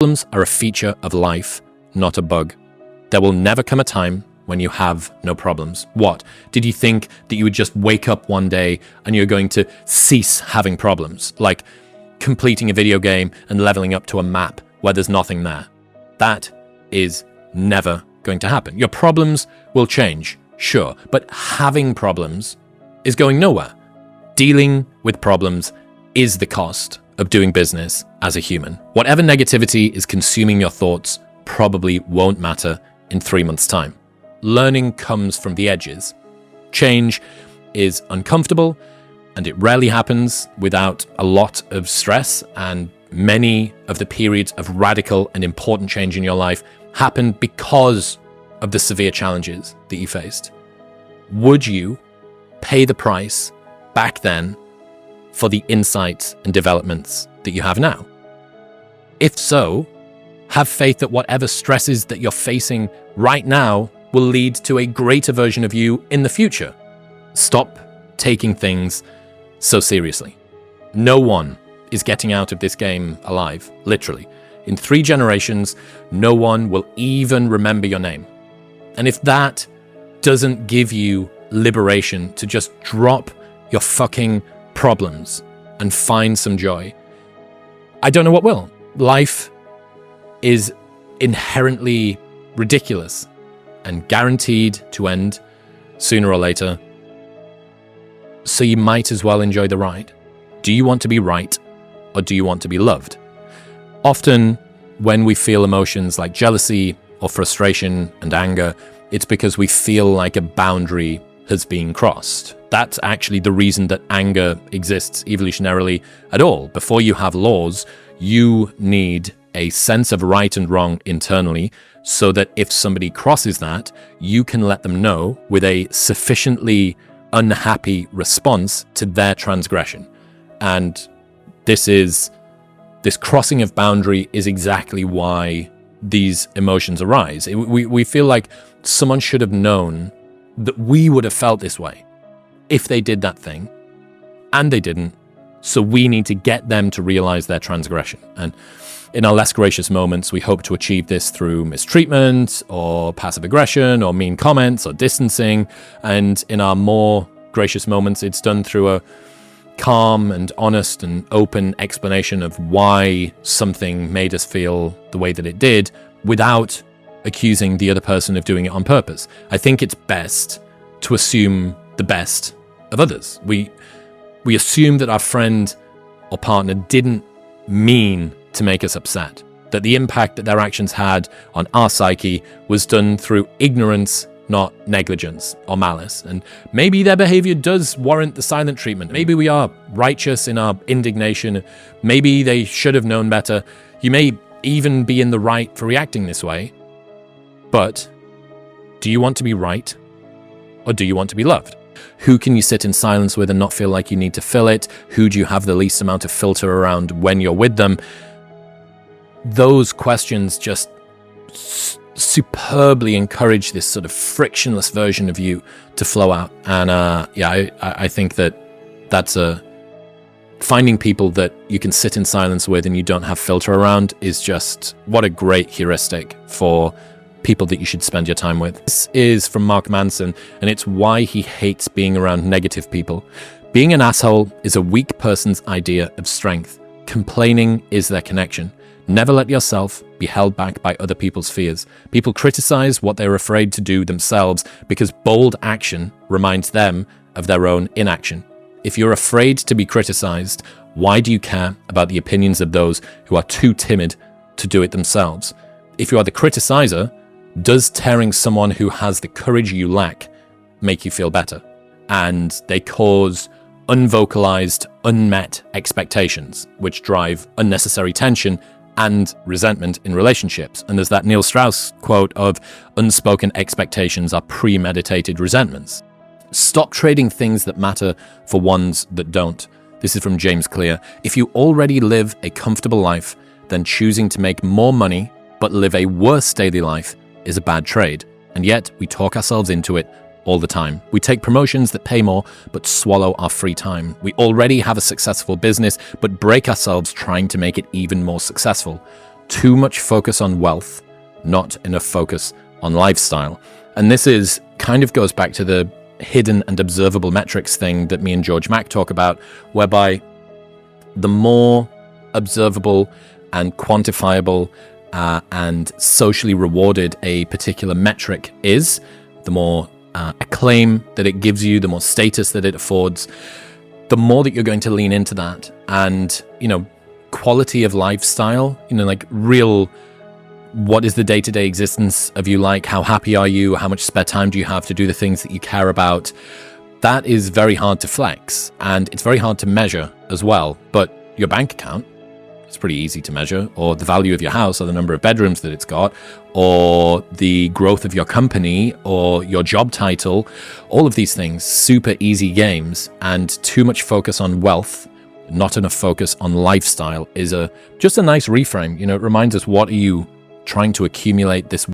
Problems are a feature of life, not a bug. There will never come a time when you have no problems. What? Did you think that you would just wake up one day and you're going to cease having problems? Like completing a video game and leveling up to a map where there's nothing there. That is never going to happen. Your problems will change, sure, but having problems is going nowhere. Dealing with problems is the cost of doing business as a human. Whatever negativity is consuming your thoughts probably won't matter in 3 months' time. Learning comes from the edges. Change is uncomfortable, and it rarely happens without a lot of stress, and many of the periods of radical and important change in your life happen because of the severe challenges that you faced. Would you pay the price back then for the insights and developments that you have now? If so, have faith that whatever stresses that you're facing right now will lead to a greater version of you in the future. Stop taking things so seriously. No one is getting out of this game alive, literally. In 3 generations, no one will even remember your name. And if that doesn't give you liberation to just drop your fucking problems and find some joy, I don't know what will. Life is inherently ridiculous and guaranteed to end sooner or later. So you might as well enjoy the ride. Do you want to be right, or do you want to be loved? Often, when we feel emotions like jealousy or frustration and anger, it's because we feel like a boundary has been crossed. That's actually the reason that anger exists evolutionarily at all. Before you have laws, you need a sense of right and wrong internally, so that if somebody crosses that, you can let them know with a sufficiently unhappy response to their transgression. And this crossing of boundary is exactly why these emotions arise. We feel like someone should have known that we would have felt this way if they did that thing, and they didn't. So we need to get them to realize their transgression. And in our less gracious moments, we hope to achieve this through mistreatment or passive aggression or mean comments or distancing. And in our more gracious moments, it's done through a calm and honest and open explanation of why something made us feel the way that it did, without accusing the other person of doing it on purpose. I think it's best to assume the best of others. We assume that our friend or partner didn't mean to make us upset, that the impact that their actions had on our psyche was done through ignorance, not negligence or malice. And maybe their behavior does warrant the silent treatment. Maybe we are righteous in our indignation. Maybe they should have known better. You may even be in the right for reacting this way. But do you want to be right, or do you want to be loved? Who can you sit in silence with and not feel like you need to fill it? Who do you have the least amount of filter around when you're with them? Those questions just superbly encourage this sort of frictionless version of you to flow out. And I think that's finding people that you can sit in silence with and you don't have filter around is just what a great heuristic for people that you should spend your time with. This is from Mark Manson, and it's why he hates being around negative people. Being an asshole is a weak person's idea of strength. Complaining is their connection. Never let yourself be held back by other people's fears. People criticize what they're afraid to do themselves because bold action reminds them of their own inaction. If you're afraid to be criticized, why do you care about the opinions of those who are too timid to do it themselves? If you are the criticizer, does tearing someone who has the courage you lack make you feel better? And they cause unvocalized, unmet expectations, which drive unnecessary tension and resentment in relationships. And there's that Neil Strauss quote of unspoken expectations are premeditated resentments. Stop trading things that matter for ones that don't. This is from James Clear. If you already live a comfortable life, then choosing to make more money but live a worse daily life is a bad trade. And yet we talk ourselves into it all the time. We take promotions that pay more but swallow our free time. We already have a successful business but break ourselves trying to make it even more successful. too much focus on wealth, not enough focus on lifestyle. And this is kind of goes back to the hidden and observable metrics thing that me and George Mack talk about, whereby the more observable and quantifiable and socially rewarded a particular metric is, the more acclaim that it gives you, the more status that it affords, the more that you're going to lean into that. And, quality of lifestyle, like real, what is the day-to-day existence of you like? How happy are you? How much spare time do you have to do the things that you care about? That is very hard to flex, and it's very hard to measure as well. But your bank account, it's pretty easy to measure, or the value of your house, or the number of bedrooms that it's got, or the growth of your company, or your job title, all of these things, super easy games. And too much focus on wealth, not enough focus on lifestyle, is just a nice reframe. It reminds us, what are you trying to accumulate this